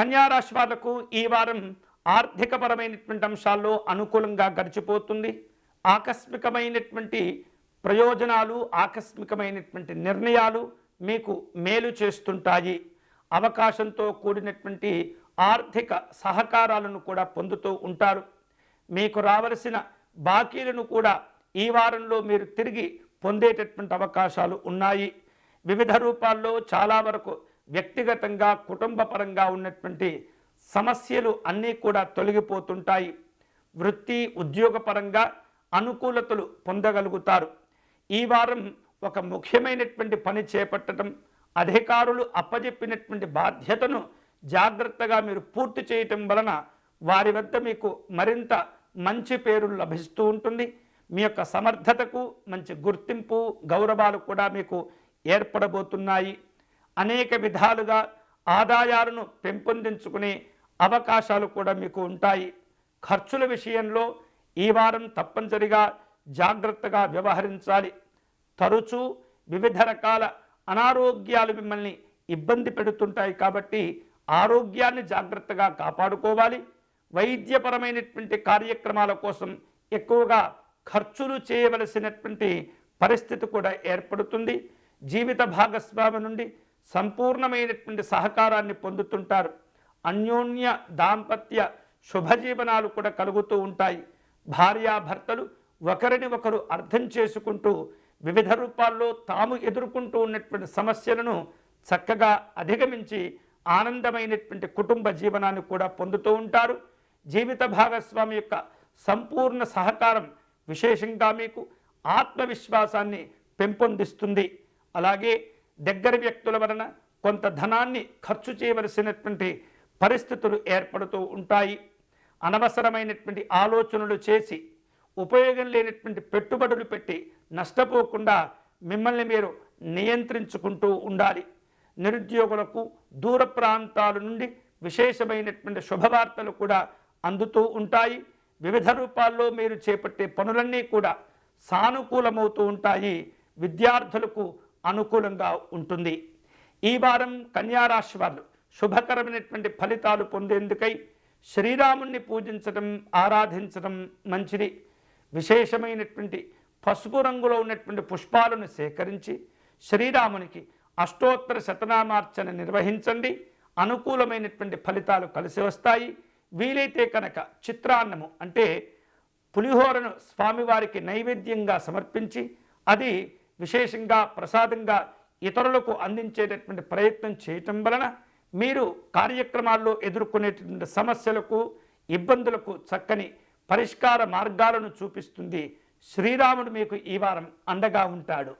కన్యా రాశి వాళ్లకు ఈ వారం ఆర్థికపరమైనటువంటి అంశాల్లో అనుకూలంగా గడిచిపోతుంది. ఆకస్మికమైనటువంటి ప్రయోజనాలు, ఆకస్మికమైనటువంటి నిర్ణయాలు మీకు మేలు చేస్తుంటాయి. అవకాశంతో కూడినటువంటి ఆర్థిక సహకారాలను కూడా పొందుతూ ఉంటారు. మీకు రావలసిన బాకీలను కూడా ఈ వారంలో మీరు తిరిగి పొందేటటువంటి అవకాశాలు ఉన్నాయి. వివిధ రూపాల్లో చాలా వరకు వ్యక్తిగతంగా, కుటుంబపరంగా ఉన్నటువంటి సమస్యలు అన్నీ కూడా తొలగిపోతుంటాయి. వృత్తి, ఉద్యోగపరంగా అనుకూలతలు పొందగలుగుతారు. ఈ వారం ఒక ముఖ్యమైనటువంటి పని చేపట్టడం, అధికారులు అప్పజెప్పినటువంటి బాధ్యతను జాగ్రత్తగా మీరు పూర్తి చేయటం వలన వారి వద్ద మీకు మరింత మంచి పేరు లభిస్తూ ఉంటుంది. మీ యొక్క సమర్థతకు మంచి గుర్తింపు, గౌరవాలు కూడా మీకు ఏర్పడబోతున్నాయి. అనేక విధాలుగా ఆదాయాలను పెంపొందించుకునే అవకాశాలు కూడా మీకు ఉంటాయి. ఖర్చుల విషయంలో ఈ వారం తప్పనిసరిగా జాగ్రత్తగా వ్యవహరించాలి. తరచూ వివిధ రకాల అనారోగ్యాలు మిమ్మల్ని ఇబ్బంది పెడుతుంటాయి కాబట్టి ఆరోగ్యాన్ని జాగ్రత్తగా కాపాడుకోవాలి. వైద్యపరమైనటువంటి కార్యక్రమాల కోసం ఎక్కువగా ఖర్చులు చేయవలసినటువంటి పరిస్థితి కూడా ఏర్పడుతుంది. జీవిత భాగస్వామి నుండి సంపూర్ణమైనటువంటి సహకారాన్ని పొందుతుంటారు. అన్యోన్య దాంపత్య శుభజీవనాలు కూడా కలుగుతూ ఉంటాయి. భార్యాభర్తలు ఒకరిని ఒకరు అర్థం చేసుకుంటూ వివిధ రూపాల్లో తాము ఎదుర్కొంటూ ఉన్నటువంటి సమస్యలను చక్కగా అధిగమించి ఆనందమైనటువంటి కుటుంబ జీవనాన్ని కూడా పొందుతూ ఉంటారు. జీవిత భాగస్వామి యొక్క సంపూర్ణ సహకారం విశేషంగా మీకు ఆత్మవిశ్వాసాన్ని పెంపొందిస్తుంది. అలాగే దగ్గర వ్యక్తుల వలన కొంత ధనాన్ని ఖర్చు చేయవలసినటువంటి పరిస్థితులు ఏర్పడుతూ ఉంటాయి. అనవసరమైనటువంటి ఆలోచనలు చేసి ఉపయోగం లేనటువంటి పెట్టుబడులు పెట్టి నష్టపోకుండా మిమ్మల్ని మీరు నియంత్రించుకుంటూ ఉండాలి. నిరుద్యోగులకు దూర ప్రాంతాల నుండి విశేషమైనటువంటి శుభవార్తలు కూడా అందుతూ ఉంటాయి. వివిధ రూపాల్లో మీరు చేపట్టే పనులన్నీ కూడా సానుకూలమవుతూ ఉంటాయి. విద్యార్థులకు అనుకూలంగా ఉంటుంది. ఈ వారం కన్యారాశి వారు శుభకరమైనటువంటి ఫలితాలు పొందేందుకై శ్రీరాముణ్ణి పూజించడం, ఆరాధించడం మంచిది. విశేషమైనటువంటి పసుపు రంగులో ఉన్నటువంటి పుష్పాలను సేకరించి శ్రీరామునికి అష్టోత్తర శతనామార్చన నిర్వహించండి. అనుకూలమైనటువంటి ఫలితాలు కలిసి వస్తాయి. వీలైతే కనుక చిత్రాన్నము అంటే పులిహోరను స్వామివారికి నైవేద్యంగా సమర్పించి అది విశేషంగా ప్రసాదంగా ఇతరులకు అందించేటటువంటి ప్రయత్నం చేయటం వలన మీరు కార్యక్రమాల్లో ఎదుర్కొనేటటువంటి సమస్యలకు, ఇబ్బందులకు చక్కని పరిష్కార మార్గాలను చూపిస్తుంది. శ్రీరాముడు మీకు ఈ వారం అండగా ఉంటాడు.